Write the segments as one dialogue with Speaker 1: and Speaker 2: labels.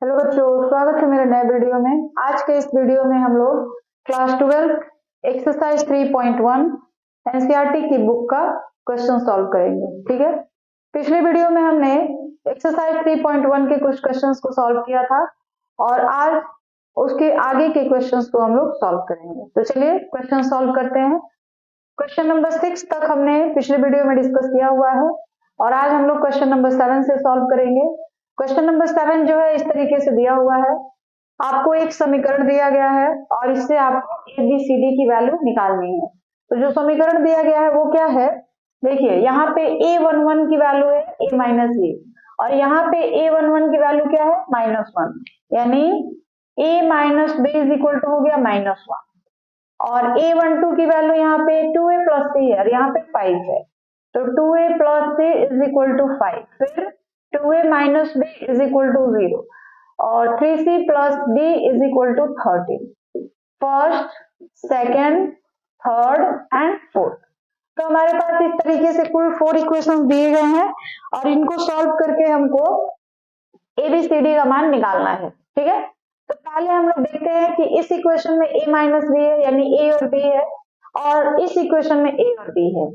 Speaker 1: Hello बच्चों, स्वागत है मेरे नए वीडियो में। आज के इस वीडियो में हम लोग क्लास 12 एक्सरसाइज 3.1 एनसीईआरटी की बुक का क्वेश्चन सॉल्व करेंगे। ठीक है, पिछले वीडियो में हमने एक्सरसाइज 3.1 के कुछ क्वेश्चंस को सॉल्व किया था और आज उसके आगे के क्वेश्चंस को हम लोग सॉल्व करेंगे। तो चलिए क्वेश्चन सॉल्व करते हैं। क्वेश्चन नंबर 6 तक हमने पिछले वीडियो में डिस्कस किया हुआ है और आज हम लोग क्वेश्चन नंबर 7 से सॉल्व करेंगे। क्वेश्चन नंबर 7 जो है इस तरीके से दिया हुआ है। आपको एक समीकरण दिया गया है और इससे आपको ABCD की वैल्यू निकालनी है। तो जो समीकरण दिया गया है वो क्या है, देखिए यहाँ पे A11 की वैल्यू है A माइनस ए और यहाँ पे A11 की वैल्यू क्या है -1, यानी A minus B is equal to हो गया -1 और A12 की वैल्यू यहाँ पे 2A प्लस सी है और यहाँ पे 5 है, तो 2A plus C is equal to 5, फिर 2A minus B is equal to 0 और 3C plus D is equal to 13। First, second, third and fourth. तो हमारे पास इस तरीके से कुल 4 इक्वेशंस दिए गए हैं और इनको सॉल्व करके हमको ABCD का मान निकालना है। ठीक है, तो पहले हम लोग देखते हैं कि इस इक्वेशन में A माइनस बी है यानी A और B है और इस इक्वेशन में A और B है।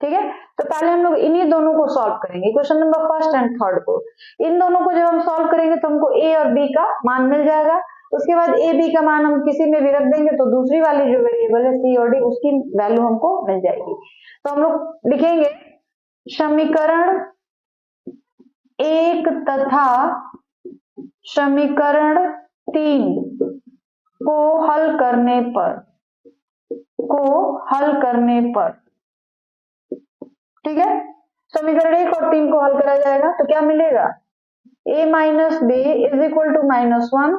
Speaker 1: ठीक है, तो पहले हम लोग इन्हीं दोनों को सॉल्व करेंगे, equation number first and third को। इन दोनों को जब हम सॉल्व करेंगे तो हमको A और B का मान मिल जाएगा। उसके बाद A B का मान हम किसी में भी रख देंगे तो दूसरी वाली जो वेरिएबल है C और D उसकी वैल्यू हमको मिल जाएगी। तो हम लोग लिखेंगे समीकरण 1 तथा समीकरण 3 को हल करने पर ठीक है, समीकरण 1 और 3 को हल करा जाएगा तो क्या मिलेगा, A minus B is equal to -1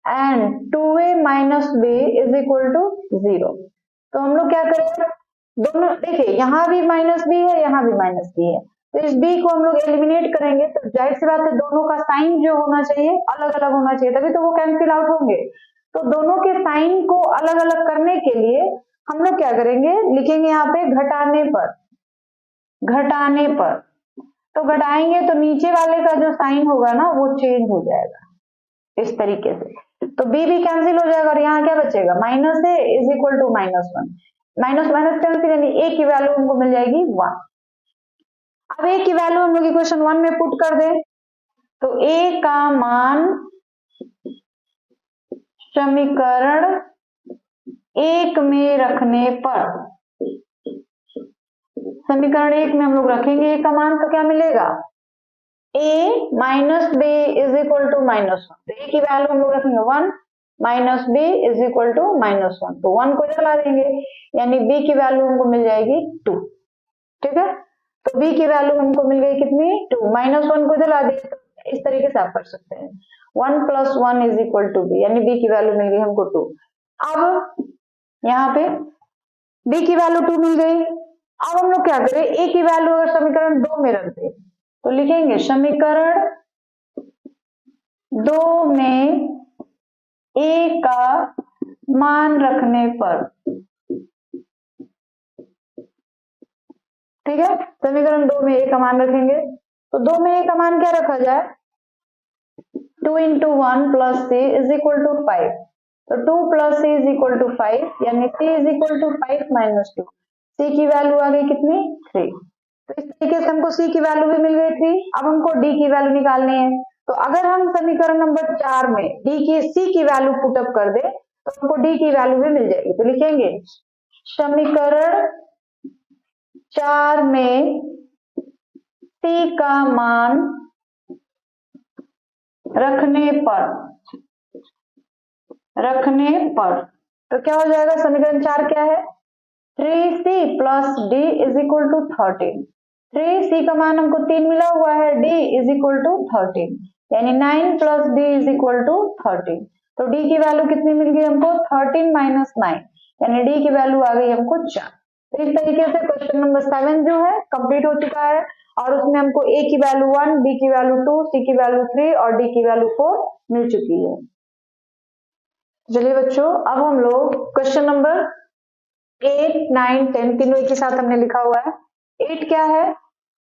Speaker 1: and 2A minus B is equal to 0। तो हम लोग क्या करेंगे, दोनों देखिए यहाँ भी माइनस बी है यहाँ भी माइनस बी है, तो इस b को हम लोग एलिमिनेट करेंगे तो जाहिर सी बात है दोनों का साइन जो होना चाहिए अलग अलग होना चाहिए, तभी तो वो कैंसिल आउट होंगे। तो दोनों के साइन को अलग अलग करने के लिए हम लोग क्या करेंगे, लिखेंगे यहाँ पे घटाने पर। तो घटाएंगे तो नीचे वाले का जो साइन होगा ना वो चेंज हो जाएगा इस तरीके से, तो b भी कैंसिल हो जाएगा और यहाँ क्या बचेगा, minus a is equal to -1, minus minus cancel यानी a की वैल्यू हमको मिल जाएगी 1। अब a की वैल्यू हम लोग इक्वेशन 1 में पुट कर दें तो a का मान समीकरण 1 में रखने पर, समीकरण 1 में हम लोग रखेंगे a का मान तो क्या मिलेगा, a minus B is equal to -1, तो a की वैल्यू हम लोग रखेंगे 1 minus B is equal to -1, तो 1 को जला देंगे यानी b की वैल्यू हमको मिल जाएगी 2। ठीक है, तो b की वैल्यू हमको मिल गई कितनी, 2, -1 को जला दिए तो इस तरीके से आप कर सकते हैं 1 plus 1 is equal to b, यानी b की वैल्यू मिल गई हमको 2। अब यहाँ पे b की वैल्यू 2 मिल गई। अब हम लोग क्या करें, a की वैल्यू अगर समीकरण 2 में रख दे तो लिखेंगे समीकरण 2 में a का मान रखने पर, ठीक है, समीकरण 2 में a का मान रखेंगे तो 2 में a का मान क्या रखा जाए, 2 into 1 plus c is equal to 5, तो 2 plus c is equal to 5 यानी c is equal to 5 minus 2, c की वैल्यू आ गई कितनी 3। तो इस तरीके से हमको c की वैल्यू भी मिल गई 3। अब हमको d की वैल्यू निकालनी है, तो अगर हम समीकरण नंबर 4 में c की वैल्यू पुटअप कर दे तो हमको d की वैल्यू भी मिल जाएगी। तो लिखेंगे समीकरण 4 में c का मान रखने पर तो क्या हो जाएगा, समीकरण 4 क्या है, 3c plus D is equal to 13। 3c का मान हमको 3 मिला हुआ है, d इज इक्वल टू 13 यानी 9 plus D is equal to 13, तो d की वैल्यू कितनी मिल गई हमको, 13 माइनस 9 यानी d की वैल्यू आ गई हमको 4। तो इस तरीके से क्वेश्चन नंबर 7 जो है कंप्लीट हो चुका है और उसमें हमको a की वैल्यू 1, b की वैल्यू 2, c की वैल्यू 3 और d की वैल्यू 4 मिल चुकी है। चलिए बच्चों, अब हम लोग क्वेश्चन नंबर 8, 9, 10 तीनों एक ही साथ हमने लिखा हुआ है। 8 क्या है,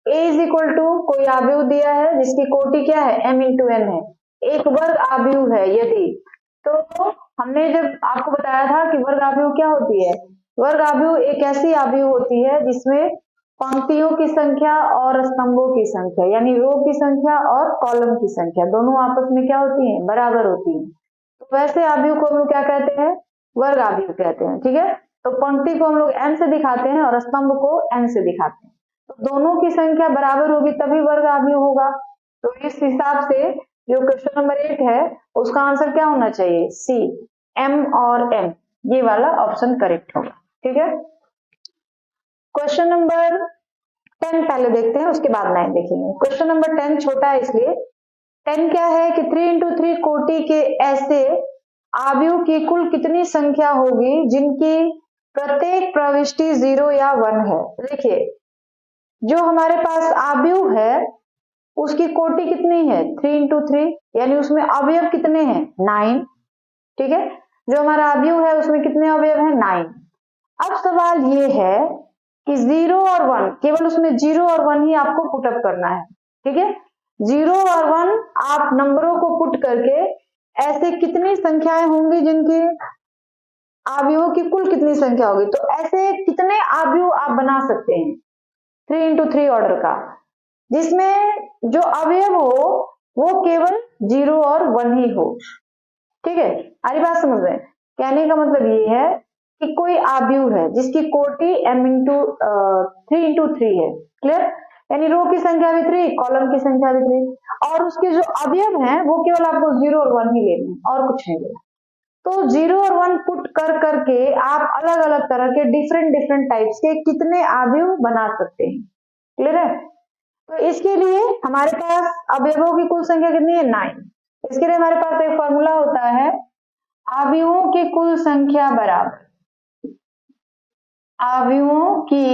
Speaker 1: a इज इक्वल टू कोई अवयव दिया है जिसकी कोटि क्या है m इंटू n है, एक वर्ग आव्यूह है यदि, तो हमने जब आपको बताया था कि वर्ग आव्यूह क्या होती है, वर्ग आव्यूह एक ऐसी आव्यूह होती है जिसमें पंक्तियों की संख्या और स्तंभों की संख्या यानी रो की संख्या और कॉलम की संख्या दोनों आपस में क्या होती है, बराबर होती है। तो वैसे आव्यूह को हम लोग क्या कहते हैं, वर्ग आव्यूह कहते हैं। ठीक है, तो पंक्ति को हम लोग n से दिखाते हैं और स्तंभ को n से दिखाते हैं, तो दोनों की संख्या बराबर होगी तभी वर्ग आव्यूह होगा। तो इस हिसाब से जो क्वेश्चन नंबर 8 है उसका आंसर क्या होना चाहिए, सी, m और n, ये वाला ऑप्शन करेक्ट होगा। ठीक है, क्वेश्चन नंबर 10 पहले देखते हैं उसके बाद 9 देखेंगे। क्वेश्चन नंबर 10 छोटा है इसलिए 10 क्या है कि 3 into 3 कोटि के ऐसे आव्यूह की कुल कितनी संख्या होगी जिनकी प्रत्येक प्रविष्टि 0 या 1 है। देखिए जो हमारे पास आव्यूह है उसकी कोटि कितनी है, 3 into 3 यानी उसमें अवयव कितने हैं, 9। ठीक है, जो हमारा आव्यूह है उसमें कितने अवयव हैं, 9। अब सवाल ये है कि 0 और 1, केवल उसमें 0 और 1 ही आपको पुटअप करना है। ठीक है, 0 और 1 आप नंबरों को पुट करके ऐसे कितनी संख्याएं होंगी जिनकी आव्यूहों की कुल कितनी संख्या होगी, तो ऐसे कितने आव्यूह आप बना सकते हैं 3 into 3 ऑर्डर का, जिसमें जो अवयव हो वो केवल 0 और 1 ही हो। ठीक है, सारी बात समझ रहे हैं, कहने का मतलब ये है कि कोई आव्यूह है जिसकी कोटि m into 3 into 3 है, क्लियर, यानी रो की संख्या भी 3, कॉलम की संख्या भी 3, और उसके जो अवयव हैं वो केवल आपको 0 और 1 ही लेने हैं और कुछ नहीं लेना। तो 0 और 1 पुट कर करके आप अलग अलग तरह के डिफरेंट टाइप्स के कितने आव्यूह बना सकते हैं, क्लियर है। तो इसके लिए हमारे पास अवयवों की कुल संख्या कितनी है, 9। इसके लिए हमारे पास एक फॉर्मूला होता है, आव्यूहों की कुल संख्या बराबर आव्यूहों की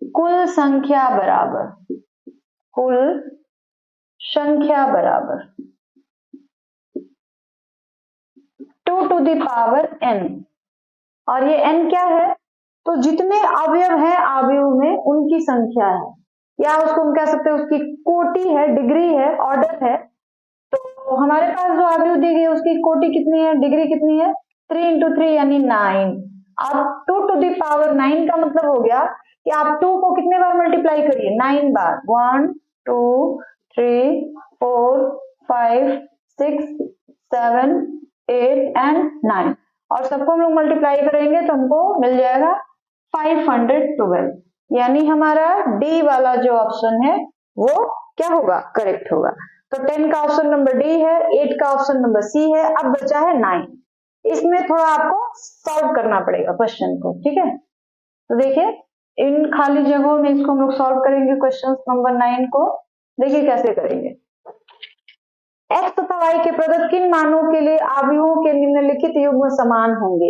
Speaker 1: कुल संख्या बराबर 2 to the power n, और ये n क्या है, तो जितने अवयव हैं आव्यूह में उनकी संख्या है, या उसको हम कह सकते हैं उसकी कोटि है, डिग्री है, ऑर्डर है। तो हमारे पास जो आव्यूह दी गई उसकी कोटि कितनी है, डिग्री कितनी है, 3 into 3 यानी 9। अब 2 to the power 9 का मतलब हो गया कि आप 2 को कितने बार मल्टीप्लाई करिए, 9 बार, 1 2 3 4 5 6 7 8 and 9, और सबको हम लोग मल्टीप्लाई करेंगे तो हमको मिल जाएगा 512, यानी हमारा डी वाला जो ऑप्शन है वो क्या होगा, करेक्ट होगा। तो 10 का ऑप्शन नंबर डी है, 8 का ऑप्शन नंबर सी है, अब बचा है 9। इसमें थोड़ा आपको सॉल्व करना पड़ेगा क्वेश्चन को। ठीक है, तो देखिए इन खाली जगहों में इसको हम लोग सॉल्व करेंगे क्वेश्चन नंबर 9 को। देखिए कैसे करेंगे, x तथा y के प्रदत्त किन मानों के लिए आव्यूहों के निम्नलिखित युग्म समान होंगे।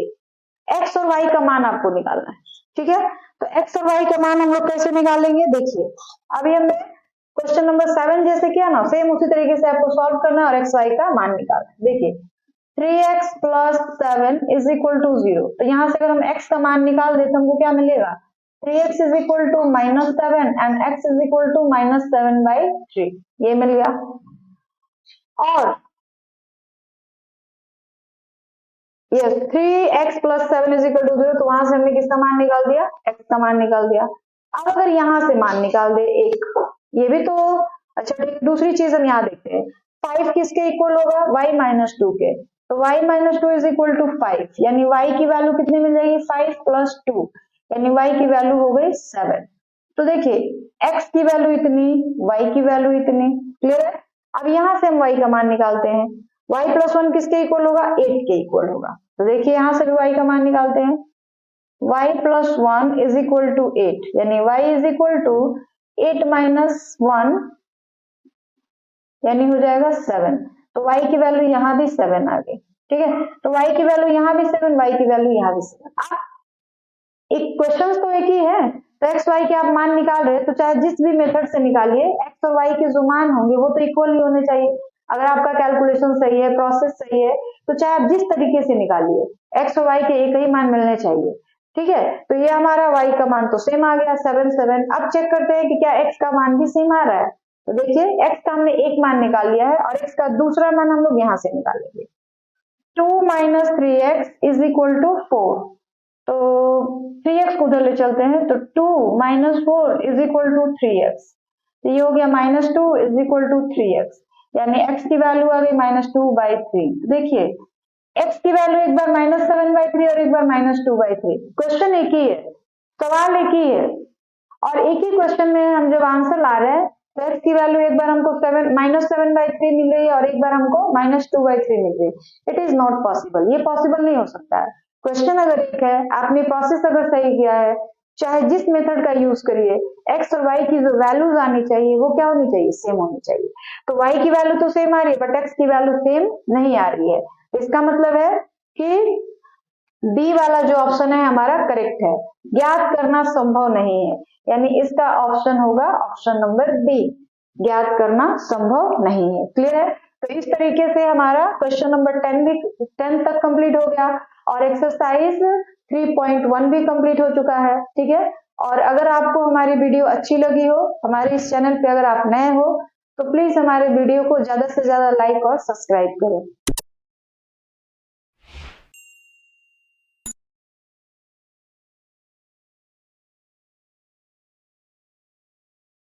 Speaker 1: x और y का मान आपको निकालना है। ठीक है, तो x और y का मान हम लोग कैसे निकालेंगे, देखिए अभी हमने क्वेश्चन नंबर 7 जैसे किया ना, सेम उसी तरीके से आपको सॉल्व करना है और x y का मान निकालना है। देखिए 3x plus 7 is equal to 0, तो यहां से अगर हम x का मान निकाल दे तो हमको क्या मिलेगा, 3x is equal to -7 and x is equal to -7/3, ये मिल गया। और yes 3x plus 7 is equal to 0, तो वहां से हमने किसका मान निकाल दिया, x का मान निकाल दिया। अब अगर यहां से मान निकाल दे एक, ये भी तो अच्छा, दूसरी चीज हम यहाँ देखते हैं, 5 किसके इक्वल होगा, y-2 के, तो y-2 is equal to 5, यानी y की वैल्यू कितनी मिल जाएगी, 5 plus 2, यानी y की वैल्यू हो गई 7। तो देखिए x की वैल्यू इतनी, y की वैल्यू इतनी, क्लियर है। अब यहां से हम y का मान निकालते हैं, y plus 1 किसके इक्वल होगा, 8 के इक्वल होगा, तो देखिए यहां से भी y का मान निकालते हैं, y plus 1 is equal to 8, यानी y is equal to 8 minus 1, यानी हो जाएगा 7, तो y की वैल्यू यहाँ भी 7 आ गई। ठीक है, तो y की वैल्यू यहाँ भी 7, y की वैल्यू यहाँ भी 7। एक क्वेश्चन तो एक ही है, तो x y के आप मान निकाल रहे हैं, तो चाहे जिस भी मेथड से निकालिए x और y के जो मान होंगे वो तो इक्वल ही होने चाहिए। अगर आपका कैलकुलेशन सही है, प्रोसेस सही है, तो चाहे आप जिस तरीके से निकालिए x और y के एक ही मान मिलने चाहिए। ठीक है, तो ये हमारा y का मान तो सेम आ गया 7 7। अब चेक करते हैं कि क्या x का मान भी सेम आ रहा है, तो देखिए x का हमने एक मान निकाल लिया है और x का दूसरा मान हम लोग यहां से निकालेंगे। 2 minus 3x is equal to 4। तो 3x को उधर ले चलते हैं, तो 2 minus 4 is equal to 3x। तो ये हो गया -2 इज इक्वल टू 3x, यानी x की वैल्यू आ गई -2/3। देखिए x की वैल्यू एक बार -7/3 और एक बार -2/3। क्वेश्चन एक ही है, सवाल एक ही है, और एक ही क्वेश्चन में हम जब आंसर ला रहे हैं तो x की वैल्यू एक बार हमको -7/3 मिल रही है और एक बार हमको -2/3 मिल रही है। इट इज नॉट पॉसिबल, ये पॉसिबल नहीं हो सकता है। क्वेश्चन अगर एक है, आपने प्रोसेस अगर सही किया है, चाहे जिस मेथड का यूज करिए, x और y की जो वैल्यूज आनी चाहिए वो क्या होनी चाहिए, सेम होनी चाहिए। तो y की वैल्यू तो सेम आ रही है बट x की वैल्यू सेम नहीं आ रही है। इसका मतलब है कि डी वाला जो ऑप्शन है हमारा करेक्ट है, ज्ञात करना संभव नहीं है, यानी इसका ऑप्शन होगा ऑप्शन नंबर डी, ज्ञात करना संभव नहीं है। क्लियर है? तो इस तरीके से हमारा क्वेश्चन नंबर 10 तक कंप्लीट हो गया और एक्सरसाइज 3.1 भी कंप्लीट हो चुका है। ठीक है, और अगर आपको हमारी वीडियो अच्छी लगी हो, हमारे इस चैनल पे अगर आप नए हो तो प्लीज हमारे वीडियो को ज्यादा से ज्यादा लाइक और सब्सक्राइब करें।